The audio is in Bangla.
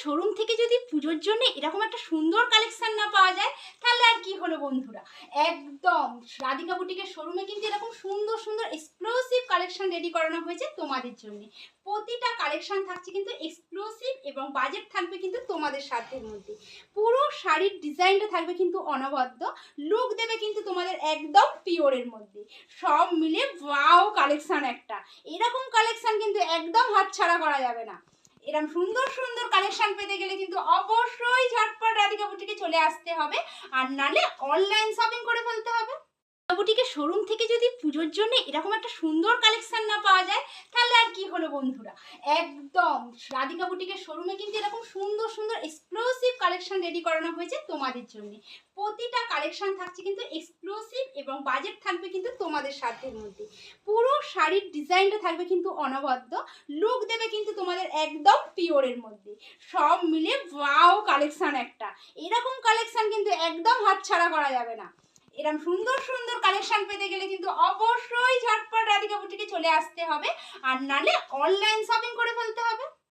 শোরুম থেকে যদি পুজোর জন্য এরকম একটা সুন্দর কালেকশন না পাওয়া যায় তাহলে আর কি হলো বন্ধুরা। একদম রাধিকা বুটিকের শোরুমে কিন্তু এরকম সুন্দর সুন্দর এক্সক্লুসিভ কালেকশন রেডি করানো হয়েছে তোমাদের জন্য। প্রতিটা কালেকশন থাকছে কিন্তু এক্সক্লুসিভ এবং বাজেট থাকবে কিন্তু তোমাদের সাধ্যের মধ্যে। পুরো শাড়ির ডিজাইনটা থাকবে কিন্তু অনবদ্য, লুক দেবে কিন্তু তোমাদের একদম পিওরের মধ্যে। সব মিলে ওয়াও কালেকশন একটা। এরকম কালেকশন কিন্তু একদম হাতছাড়া করা যাবে না। এরকম সুন্দর সুন্দর কালেকশন পেতে গেলে কিন্তু অবশ্যই ঝটপট রাধিকা বুটিকে চলে আসতে হবে, আর নালে অনলাইন শপিং করে ফেলতে হবে। বুটিকের শোরুম থেকে যদি পুজোর জন্য এরকম একটা সুন্দর কালেকশন না পাওয়া যায় তাহলে আর কি হলো বন্ধুরা। একদম রাধিকা বুটিকের শোরুমে কিন্তু এরকম সুন্দর সুন্দর এক্সক্লুসিভ কালেকশন রেডি করানো হয়েছে তোমাদের জন্য। প্রতিটা কালেকশন থাকছে কিন্তু এক্সক্লুসিভ এবং বাজেট থাকবে কিন্তু তোমাদের সাধ্যের মধ্যে। পুরো শাড়ির ডিজাইনটা থাকবে কিন্তু অনবদ্য, লুক দেবে কিন্তু তোমাদের একদম পিওরের মধ্যে। সব মিলে ওয়াও কালেকশন একটা। এরকম কালেকশন কিন্তু একদম হাতছাড়া করা যাবে না। এরকম সুন্দর সুন্দর কালেকশন পেতে গেলে কিন্তু অবশ্যই ঝটপট রাধিকা বুটিকে চলে আসতে হবে, আর নালে অনলাইন শপিং করে ফেলতে হবে।